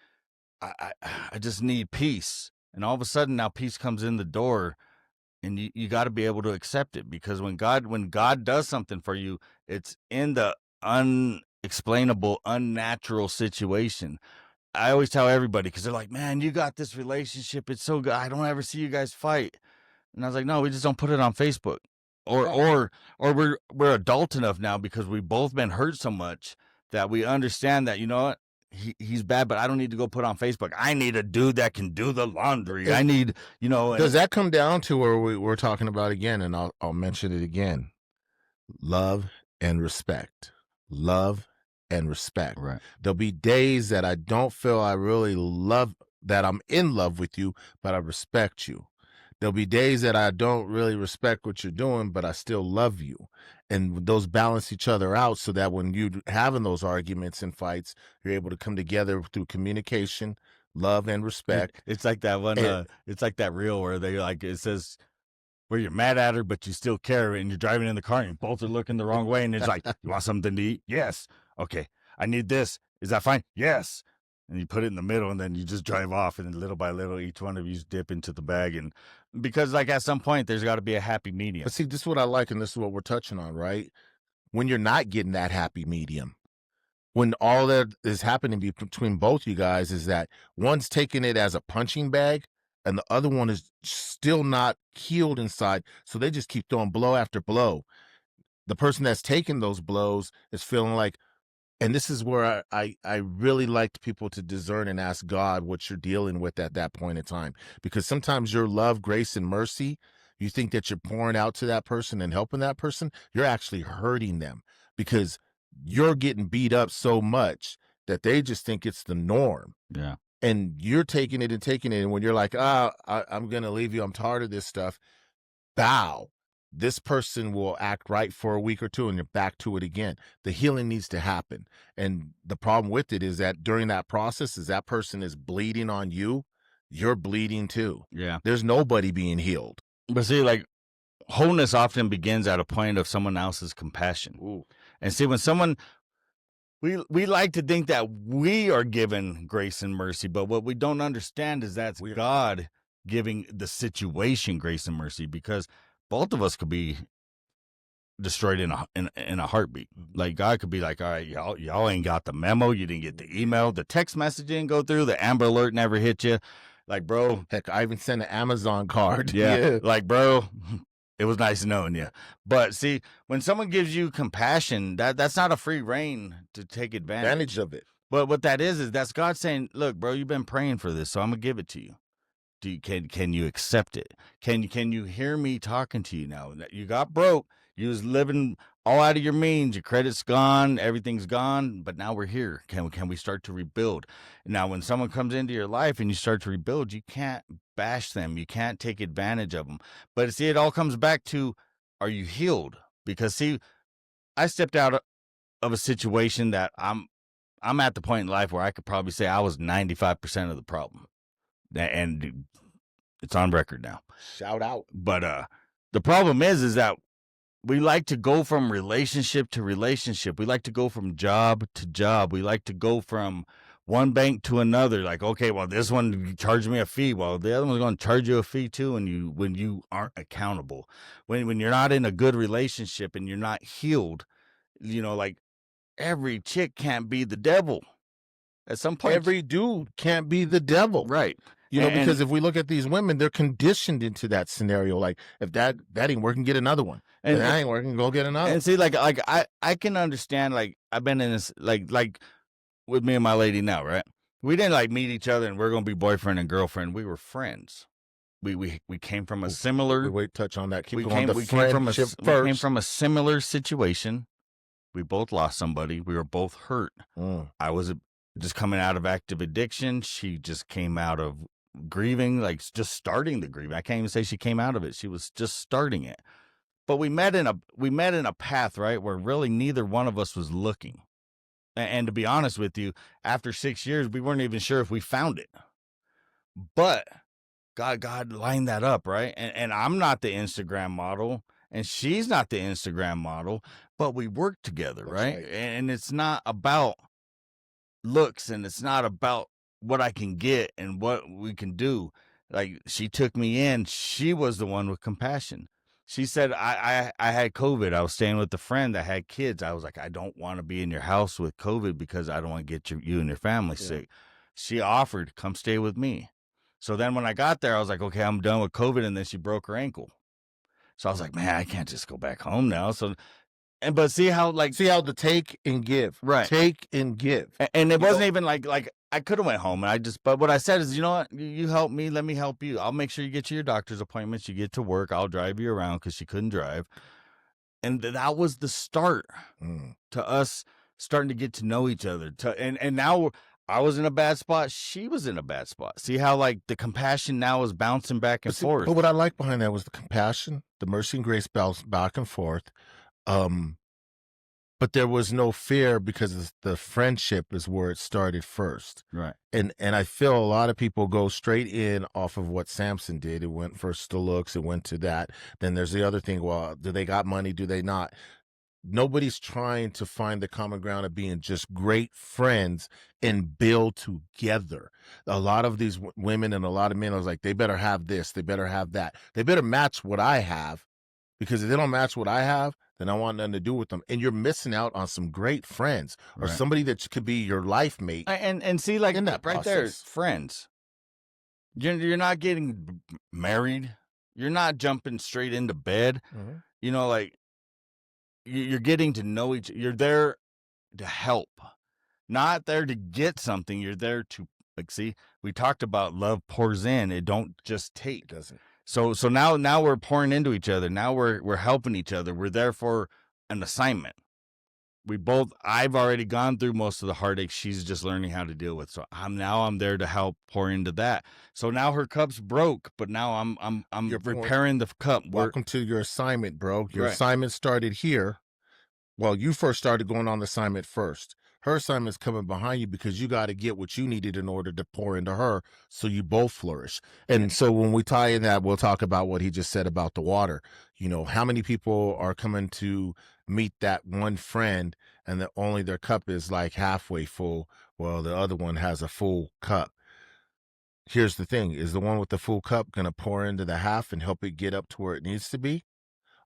I just need peace. And all of a sudden now peace comes in the door, and you got to be able to accept it, because when God does something for you, it's in the unexplainable, unnatural situation. I always tell everybody, because they're like, man, you got this relationship. It's so good. I don't ever see you guys fight. And I was like, no, we just don't put it on Facebook. Or we're adult enough now, because we've both been hurt so much that we understand that, you know what? He's bad, but I don't need to go put on Facebook. I need a dude that can do the laundry. I need, Does that come down to where we're talking about again? And I'll mention it again. Love and respect. Love and respect. Right. There'll be days that I don't feel I really love, that I'm in love with you, but I respect you. There'll be days that I don't really respect what you're doing, but I still love you. And those balance each other out, so that when you're having those arguments and fights, you're able to come together through communication, love, and respect. It's like that one. It's like that reel where they like, it says where you're mad at her, but you still care, and you're driving in the car and you both are looking the wrong way, and it's like, you want something to eat? Yes. Okay. I need this. Is that fine? Yes. And you put it in the middle, and then you just drive off, and then little by little, each one of you dip into the bag. And because like at some point there's got to be a happy medium. But see, this is what I like, and this is what we're touching on, right? When you're not getting that happy medium, when all that is happening between both you guys is that one's taking it as a punching bag, and the other one is still not healed inside, so they just keep throwing blow after blow. The person that's taking those blows is feeling like, and this is where I really like people to discern and ask God what you're dealing with at that point in time. Because sometimes your love, grace, and mercy, you think that you're pouring out to that person and helping that person, you're actually hurting them, because you're getting beat up so much that they just think it's the norm. Yeah. And you're taking it. And when you're like, I'm going to leave you, I'm tired of this stuff, bow. This person will act right for a week or two and you're back to it again. The healing needs to happen. And the problem with it is that during that process, as that person is bleeding on you, you're bleeding too. Yeah. There's nobody being healed. But see, like, wholeness often begins at a point of someone else's compassion. Ooh. And see, when someone, we like to think that we are given grace and mercy, but what we don't understand is that's God giving the situation grace and mercy, because both of us could be destroyed in a heartbeat. Like, God could be like, all right, y'all ain't got the memo, you didn't get the email, the text message didn't go through, the Amber Alert never hit you. Like, bro, heck, I even sent an Amazon card. Yeah. Like, bro, it was nice knowing you. But see, when someone gives you compassion, that's not a free reign to take advantage of it. But what that is that's God saying, look, bro, you've been praying for this, so I'm gonna give it to you. Can you accept it? Can you hear me talking to you now? You got broke. You was living all out of your means. Your credit's gone. Everything's gone. But now we're here. Can we start to rebuild? Now, when someone comes into your life and you start to rebuild, you can't bash them. You can't take advantage of them. But see, it all comes back to, are you healed? Because see, I stepped out of a situation that I'm at the point in life where I could probably say I was 95% of the problem. And it's on record now. Shout out. But the problem is that we like to go from relationship to relationship. We like to go from job to job. We like to go from one bank to another. Like, okay, well, this one charged me a fee. Well, the other one's going to charge you a fee too. And when you aren't accountable, when you're not in a good relationship and you're not healed, like, every chick can't be the devil. At some point, every dude can't be the devil. Right. Because if we look at these women, they're conditioned into that scenario. Like, if that ain't working, get another one. And that ain't working, go get another. And see, like I can understand, like, I've been in this, like with me and my lady now, right? We didn't like meet each other and we're going to be boyfriend and girlfriend. We were friends. We came from a similar. Wait, touch on that. We came from a similar situation. We both lost somebody. We were both hurt. I was just coming out of active addiction. She just came out of grieving, like just starting the grieving. I can't even say she came out of it. She was just starting it. But we met in a path, right, where really neither one of us was looking. And to be honest with you, after 6 years, we weren't even sure if we found it. But God lined that up, right? And I'm not the Instagram model, and she's not the Instagram model, but we work together, right? And it's not about looks, and it's not about what I can get and what we can do. Like, she took me in. She was the one with compassion. She said, I had COVID. I was staying with a friend that had kids. I was like, I don't want to be in your house with COVID because I don't want to get you and your family sick. She offered, come stay with me. So then when I got there, I was like, okay, I'm done with COVID. And then she broke her ankle. So I was like, man, I can't just go back home now. But see how the take and give, right? Take and give. And it wasn't even like I could have went home, and but what I said is, you know what, you help me, let me help you. I'll make sure you get to your doctor's appointments, you get to work, I'll drive you around, because she couldn't drive. And that was the start to us starting to get to know each other. And now I was in a bad spot, she was in a bad spot. See how like the compassion now is bouncing back and forth. But what I like behind that was the compassion, the mercy and grace bounce back and forth. But there was no fear because the friendship is where it started first. Right. And I feel a lot of people go straight in off of what Samson did. It went first to looks, it went to that. Then there's the other thing, well, do they got money? Do they not? Nobody's trying to find the common ground of being just great friends and build together. A lot of these women and a lot of men, I was like, they better have this, they better have that. They better match what I have, because if they don't match what I have, then I want nothing to do with them. And you're missing out on some great friends or somebody that could be your life mate. And see, like in that right process. there, friends. You're not getting married. You're not jumping straight into bed. Like you're getting to know each. You're there to help, not there to get something. You're there to see. We talked about love pours in. It don't just take. It doesn't. So now we're pouring into each other. Now we're helping each other. We're there for an assignment. I've already gone through most of the heartache she's just learning how to deal with. So I'm there to help pour into that. So now her cup's broke, but now I'm Your point. repairing the cup. Welcome to your assignment, bro. Your Right. assignment started here. Well, you first started going on the assignment first. Her assignment's coming behind you because you got to get what you needed in order to pour into her so you both flourish. And so when we tie in that, we'll talk about what he just said about the water. You know, how many people are coming to meet that one friend and that only their cup is like halfway full, while the other one has a full cup? Here's the thing. Is the one with the full cup going to pour into the half and help it get up to where it needs to be?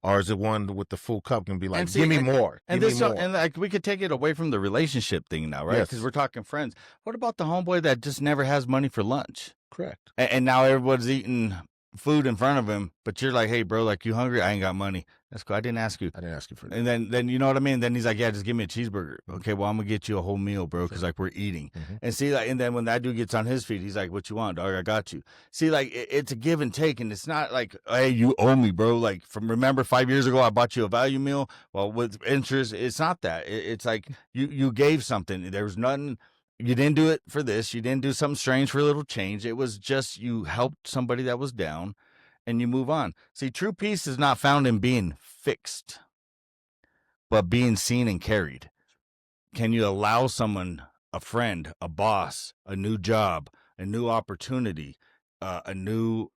Or is it one with the full cup going to be like, give me more, And give this, me more? and like we could take it away from the relationship thing now, right? Because Yes. we're talking friends. What about the homeboy that just never has money for lunch? Correct. And now everyone's eating food in front of him, but you're like, hey, bro, like, you hungry? I ain't got money. That's cool. I didn't ask you. I didn't ask you for that. And then you know what I mean? Then he's like, yeah, just give me a cheeseburger. Okay, well, I'm going to get you a whole meal, bro, because, like, we're eating. And see, like, and then when that dude gets on his feet, he's like, what you want, dog? I got you. See, like, it's a give and take, and it's not like, hey, you owe me, bro. Like, remember 5 years ago, I bought you a value meal? Well, with interest, it's not that. It's like you gave something. There was nothing. You didn't do it for this. You didn't do something strange for a little change. It was just you helped somebody that was down, and you move on. See, true peace is not found in being fixed, but being seen and carried. Can you allow someone, a friend, a boss, a new job, a new opportunity, a new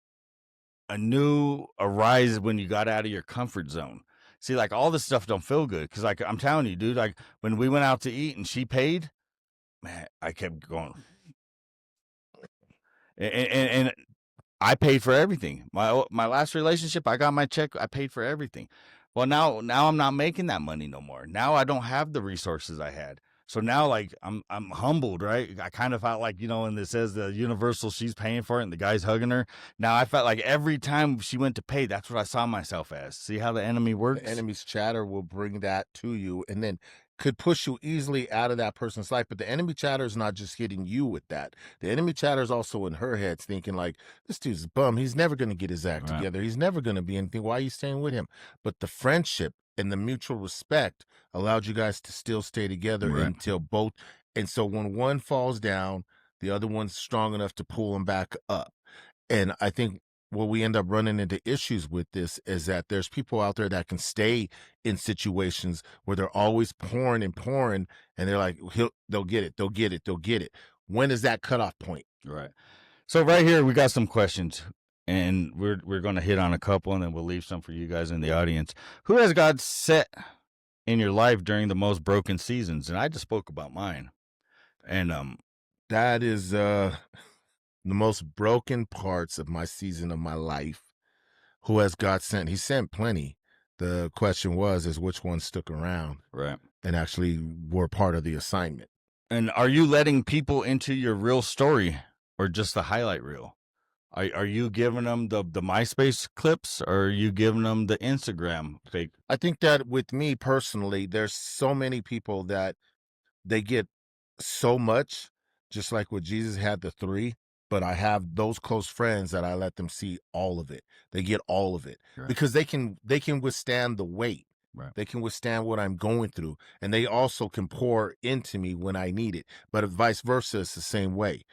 arise when you got out of your comfort zone? See, like, all this stuff don't feel good because, like, I'm telling you, dude, like, when we went out to eat and she paid, man, I kept going. And I paid for everything. My last relationship, I got my check. I paid for everything. Well, now I'm not making that money no more. Now I don't have the resources I had. So now, like, I'm humbled, right? I kind of felt like, and it says the universal, she's paying for it, and the guy's hugging her. Now I felt like every time she went to pay, that's what I saw myself as. See how the enemy works? The enemy's chatter will bring that to you and then could push you easily out of that person's life. But the enemy chatter is not just hitting you with that. The enemy chatter is also in her head thinking like, this dude's a bum. He's never going to get his act Right. together. He's never going to be anything. Why are you staying with him? But the friendship and the mutual respect allowed you guys to still stay together Right. until both. And so when one falls down, the other one's strong enough to pull him back up. And I think what we end up running into issues with this is that there's people out there that can stay in situations where they're always pouring and pouring, and they're like, they'll get it, they'll get it, they'll get it. When is that cutoff point? Right. So right here, we got some questions, and we're going to hit on a couple, and then we'll leave some for you guys in the audience. Who has God set in your life during the most broken seasons? And I just spoke about mine. And that is the most broken parts of my season of my life. Who has God sent? He sent plenty. The question is which ones stuck around, right, and actually were part of the assignment. And are you letting people into your real story, or just the highlight reel? Are you giving them the MySpace clips, or are you giving them the Instagram fake? I think that with me personally, there's so many people that they get so much, just like what Jesus had the 3, but I have those close friends that I let them see all of it. They get all of it, right, because they can withstand the weight. Right. They can withstand what I'm going through, and they also can pour into me when I need it. But vice versa, it's the same way.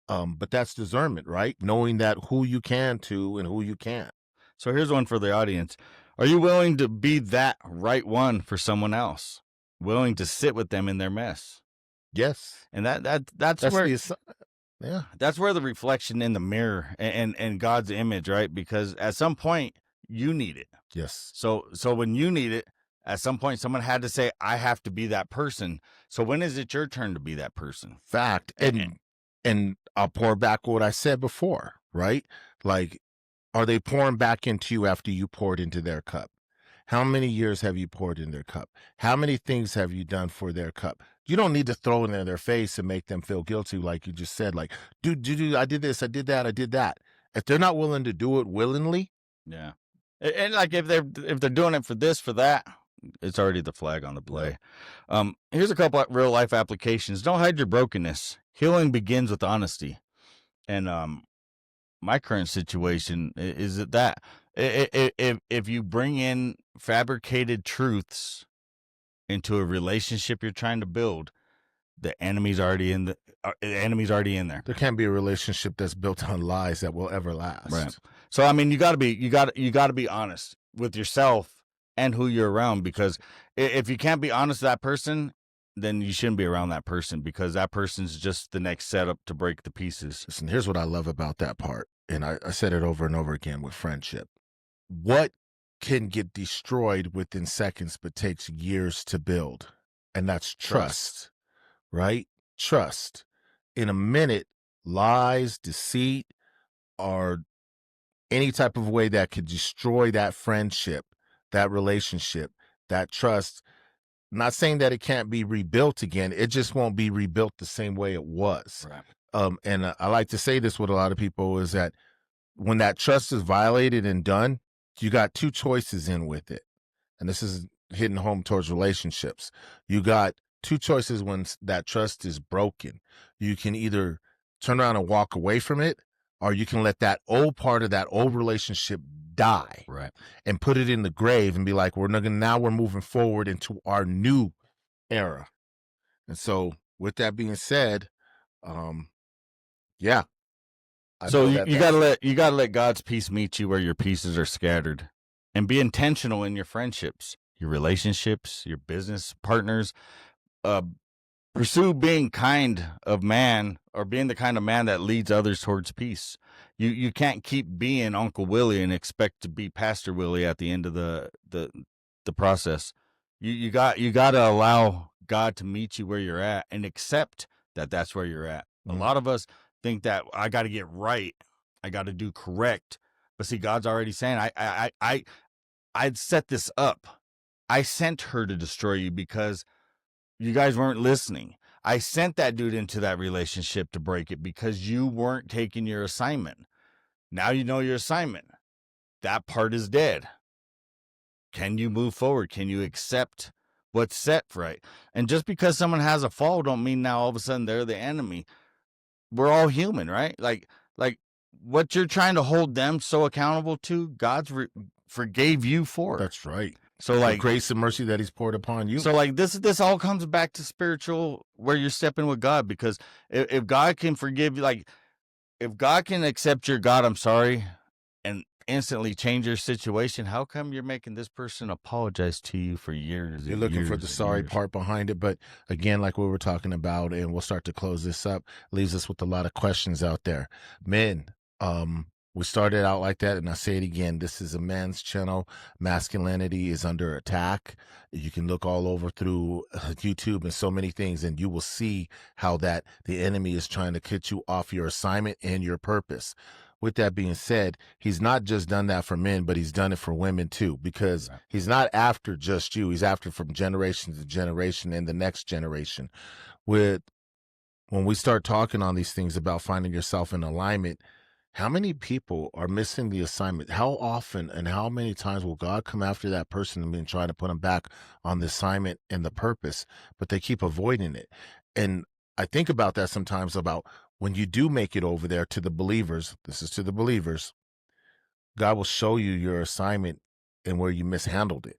But that's discernment, right? Knowing that who you can to and who you can't. So here's one for the audience. Are you willing to be that right one for someone else? Willing to sit with them in their mess? Yes. And that's where yeah. That's where the reflection in the mirror and God's image, right? Because at some point you need it. Yes. So when you need it, at some point someone had to say, I have to be that person. So when is it your turn to be that person? Fact. And I'll pour back what I said before, right? Like, are they pouring back into you after you poured into their cup? How many years have you poured in their cup? How many things have you done for their cup? You don't need to throw it in their face and make them feel guilty, like you just said, like, dude, I did this, I did that, I did that. If they're not willing to do it willingly. Yeah. And like, if they're doing it for this, for that, it's already the flag on the play. Here's a couple of real life applications. Don't hide your brokenness. Healing begins with honesty. And my current situation is that if you bring in fabricated truths into a relationship you're trying to build, the enemy's already in there. There can't be a relationship that's built on lies that will ever last. Right. So I mean, you got to be honest with yourself and who you're around, because if you can't be honest with that person, then you shouldn't be around that person, because that person's just the next setup to break the pieces. Listen, here's what I love about that part, and I said it over and over again with friendship. What can get destroyed within seconds but takes years to build? And that's trust, right? Trust. In a minute, lies, deceit, or any type of way that could destroy that friendship, that relationship, that trust. Not saying that it can't be rebuilt again. It just won't be rebuilt the same way it was. Right. And I like to say this with a lot of people is that when that trust is violated and done, you got two choices in with it. And this is hitting home towards relationships. You got two choices when that trust is broken. You can either turn around and walk away from it, or you can let that old part of that old relationship die, Right, and put it in the grave and be like, now we're moving forward into our new era. And so with that being said, yeah. So you gotta let God's peace meet you where your pieces are scattered, and be intentional in your friendships, your relationships, your business partners. Pursue being kind of man, or being the kind of man that leads others towards peace. You can't keep being Uncle Willie and expect to be Pastor Willie at the end of the process. You got to allow God to meet you where you're at, and accept that that's where you're at. A lot of us think that I got to get right, I got to do correct, but see, God's already saying, I'd set this up. I sent her to destroy you because you guys weren't listening. I sent that dude into that relationship to break it because you weren't taking your assignment. Now you know your assignment. That part is dead. Can you move forward? Can you accept what's set right? And just because someone has a fall don't mean now all of a sudden they're the enemy. We're all human, right? Like what you're trying to hold them so accountable to, God's forgave you for. That's right. So like the grace and mercy that he's poured upon you. So like this all comes back to spiritual, where you're stepping with God, because if God can forgive you, like if God can accept your God, I'm sorry, and instantly change your situation, how come you're making this person apologize to you for years? You're looking for the sorry part behind it. But again, like we were talking about, and we'll start to close this up, leaves us with a lot of questions out there. Men, we started out like that, and I say it again. This is a man's channel. Masculinity is under attack. You can look all over through YouTube and so many things, and you will see how that the enemy is trying to get you off your assignment and your purpose. With that being said, he's not just done that for men, but he's done it for women too, because he's not after just you. He's after from generation to generation and the next generation. When we start talking on these things about finding yourself in alignment, how many people are missing the assignment? How often and how many times will God come after that person and try to put them back on the assignment and the purpose, but they keep avoiding it? And I think about that sometimes, about when you do make it over there to the believers, this is to the believers, God will show you your assignment and where you mishandled it.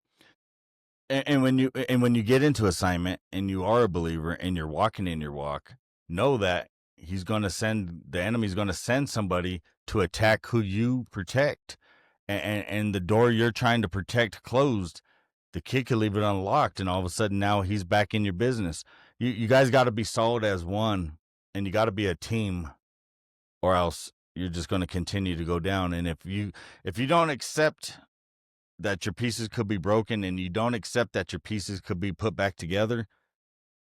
And when you get into assignment and you are a believer and you're walking in your walk, know that the enemy's going to send somebody to attack who you protect, and the door you're trying to protect closed, the kid could leave it unlocked, and all of a sudden now he's back in your business. You guys got to be solid as one, and you got to be a team, or else you're just going to continue to go down. And if you don't accept that your pieces could be broken, and you don't accept that your pieces could be put back together,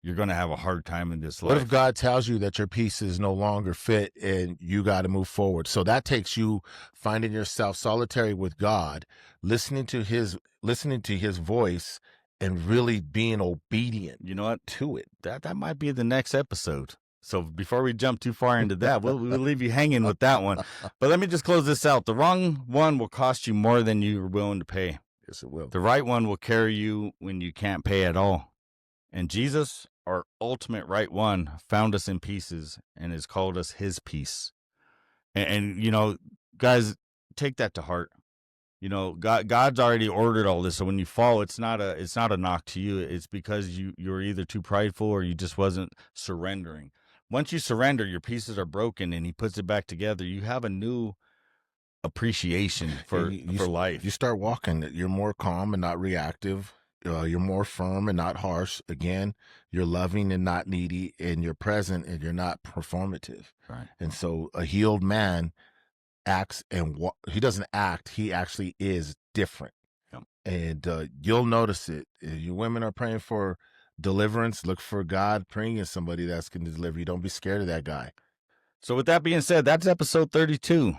you're going to have a hard time in this life. What if God tells you that your pieces no longer fit and you got to move forward? So that takes you finding yourself solitary with God, listening to his voice, and really being obedient. You know what? To it. That might be the next episode. So before we jump too far into that, we'll leave you hanging with that one. But let me just close this out. The wrong one will cost you more than you're willing to pay. Yes, it will. The right one will carry you when you can't pay at all. And Jesus, our ultimate right one, found us in pieces and has called us his peace. And you know, guys, take that to heart. You know, God's already ordered all this. So when you fall, it's not a knock to you. It's because you're either too prideful or you just wasn't surrendering. Once you surrender, your pieces are broken and he puts it back together. You have a new appreciation for life. You start walking. You're more calm and not reactive. You're more firm and not harsh. Again, you're loving and not needy, and you're present and you're not performative. Right. And so a healed man acts and he doesn't act, he actually is different. Yep. And you'll notice it. If you women are praying for deliverance, look for God praying at somebody that's going to deliver you. Don't be scared of that guy. So with that being said, that's episode 32,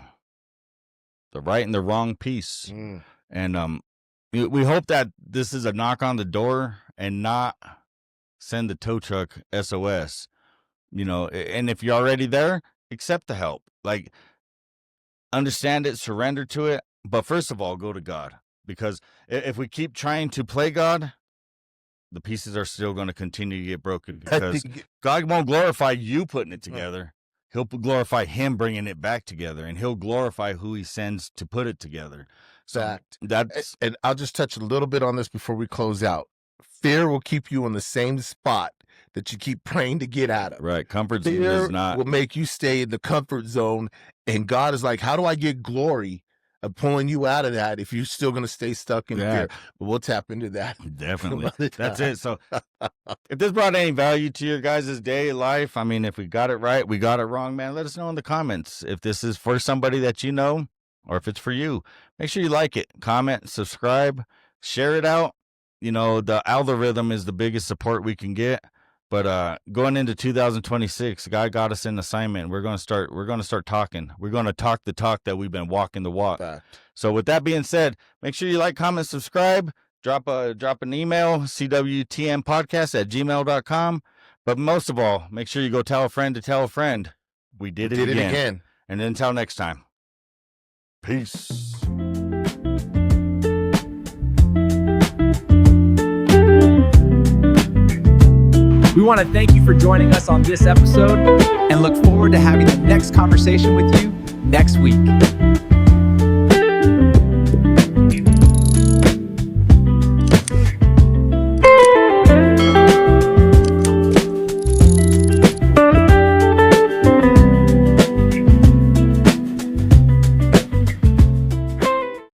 the right and the wrong piece. And we hope that this is a knock on the door and not send the tow truck SOS. You know, and if you're already there, accept the help. Like, understand it, surrender to it, but first of all, go to God. Because if we keep trying to play God, the pieces are still going to continue to get broken, because God won't glorify you putting it together. He'll glorify him bringing it back together, and he'll glorify who he sends to put it together. So and I'll just touch a little bit on this before we close out. Fear will keep you in the same spot that you keep praying to get out of. Right. Comfort zone is not. Will make you stay in the comfort zone. And God is like, how do I get glory of pulling you out of that if you're still going to stay stuck in fear? But we'll tap into that. Definitely. That's it. So if this brought any value to your guys' day life, I mean, if we got it right, we got it wrong, man, let us know in the comments. If this is for somebody that you know, or if it's for you, make sure you like it, comment, subscribe, share it out. You know, the algorithm is the biggest support we can get. But going into 2026, God got us in assignment. We're going to start talking. We're going to talk the talk that we've been walking the walk. Fact. So with that being said, make sure you like, comment, subscribe, drop an email, CWTM PODCAST @gmail.com. But most of all, make sure you go tell a friend to tell a friend. We did it again. And until next time, peace. We want to thank you for joining us on this episode and look forward to having the next conversation with you next week.